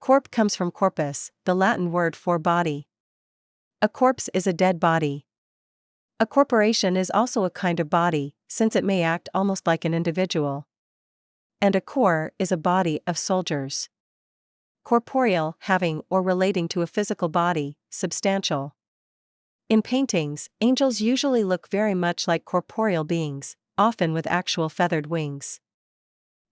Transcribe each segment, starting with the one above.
Corp comes from corpus, the Latin word for body. A corpse is a dead body. A corporation is also a kind of body, since it may act almost like an individual. And a corps is a body of soldiers. Corporeal, having or relating to a physical body, substantial. In paintings, angels usually look very much like corporeal beings, often with actual feathered wings.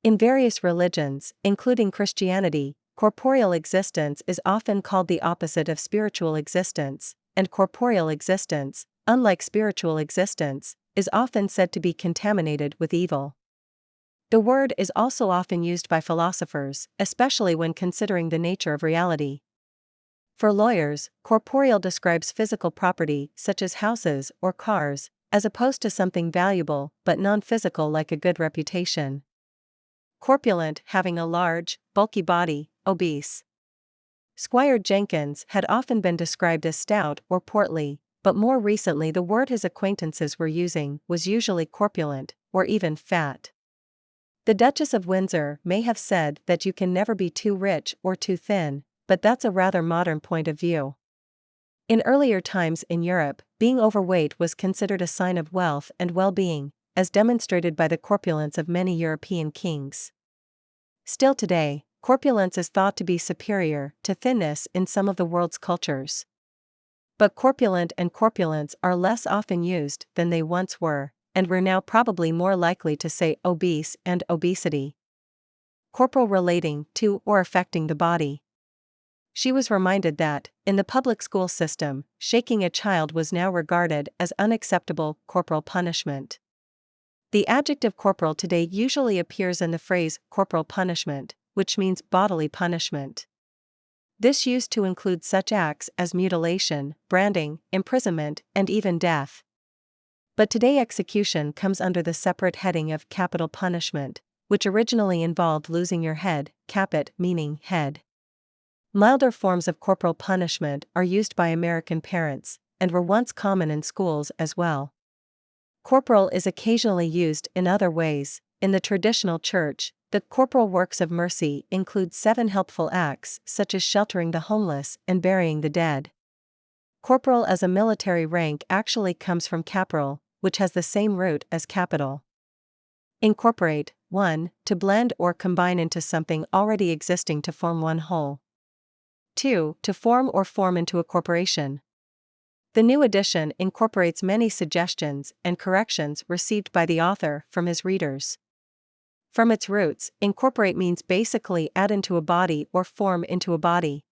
In various religions, including Christianity, corporeal existence is often called the opposite of spiritual existence, and corporeal existence, unlike spiritual existence, is often said to be contaminated with evil. The word is also often used by philosophers, especially when considering the nature of reality. For lawyers, corporeal describes physical property such as houses or cars, as opposed to something valuable but non-physical like a good reputation. Corpulent, having a large, bulky body, obese. Squire Jenkins had often been described as stout or portly, but more recently the word his acquaintances were using was usually corpulent, or even fat. The Duchess of Windsor may have said that you can never be too rich or too thin, but that's a rather modern point of view. In earlier times in Europe, being overweight was considered a sign of wealth and well-being, as demonstrated by the corpulence of many European kings. Still today, corpulence is thought to be superior to thinness in some of the world's cultures. But corpulent and corpulence are less often used than they once were, and we're now probably more likely to say obese and obesity. Corporal, relating to or affecting the body. She was reminded that, in the public school system, shaking a child was now regarded as unacceptable corporal punishment. The adjective corporal today usually appears in the phrase corporal punishment, which means bodily punishment. This used to include such acts as mutilation, branding, imprisonment, and even death. But today execution comes under the separate heading of capital punishment, which originally involved losing your head, caput meaning head. Milder forms of corporal punishment are used by American parents, and were once common in schools as well. Corporal is occasionally used in other ways. In the traditional church, the corporal works of mercy include 7 helpful acts such as sheltering the homeless and burying the dead. Corporal as a military rank actually comes from caporal, which has the same root as capital. Incorporate, 1. To blend or combine into something already existing to form one whole. 2. To form or form into a corporation. The new edition incorporates many suggestions and corrections received by the author from his readers. From its roots, incorporate means basically add into a body or form into a body.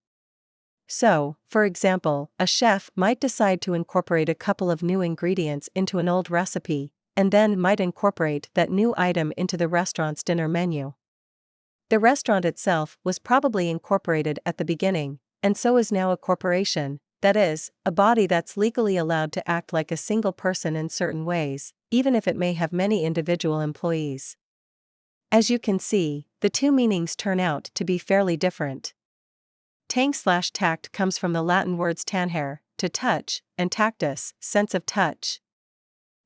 So, for example, a chef might decide to incorporate a couple of new ingredients into an old recipe, and then might incorporate that new item into the restaurant's dinner menu. The restaurant itself was probably incorporated at the beginning, and so is now a corporation, that is, a body that's legally allowed to act like a single person in certain ways, even if it may have many individual employees. As you can see, the two meanings turn out to be fairly different. Tang/tact comes from the Latin words tanhere, to touch, and tactus, sense of touch.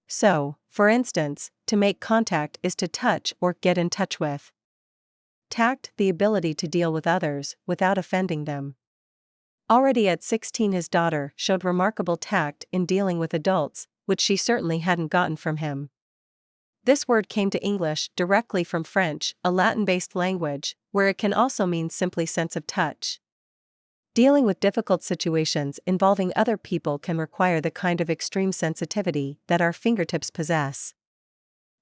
So, for instance, to make contact is to touch or get in touch with. Tact, the ability to deal with others without offending them. Already at 16 his daughter showed remarkable tact in dealing with adults, which she certainly hadn't gotten from him. This word came to English directly from French, a Latin-based language, where it can also mean simply sense of touch. Dealing with difficult situations involving other people can require the kind of extreme sensitivity that our fingertips possess.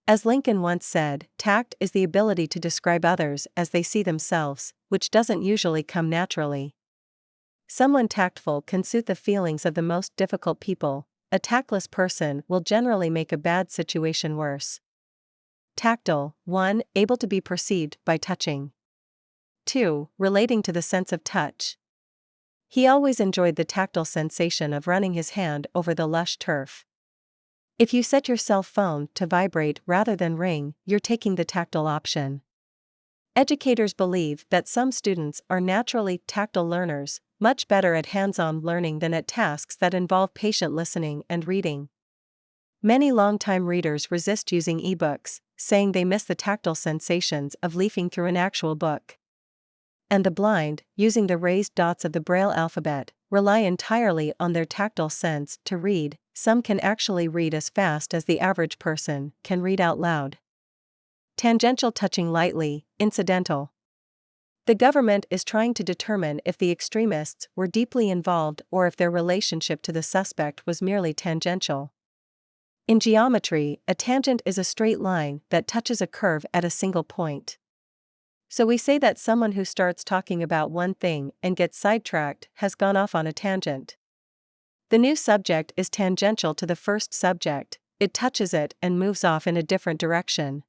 As Lincoln once said, tact is the ability to describe others as they see themselves, which doesn't usually come naturally. Someone tactful can suit the feelings of the most difficult people. A tactless person will generally make a bad situation worse. Tactile, 1. Able to be perceived by touching. 2. Relating to the sense of touch. He always enjoyed the tactile sensation of running his hand over the lush turf. If you set your cell phone to vibrate rather than ring, you're taking the tactile option. Educators believe that some students are naturally tactile learners, much better at hands-on learning than at tasks that involve patient listening and reading. Many longtime readers resist using ebooks, saying they miss the tactile sensations of leafing through an actual book. And the blind, using the raised dots of the Braille alphabet, rely entirely on their tactile sense to read. Some can actually read as fast as the average person can read out loud. Tangential, touching lightly, incidental. The government is trying to determine if the extremists were deeply involved or if their relationship to the suspect was merely tangential. In geometry, a tangent is a straight line that touches a curve at a single point. So we say that someone who starts talking about one thing and gets sidetracked has gone off on a tangent. The new subject is tangential to the first subject, it touches it and moves off in a different direction.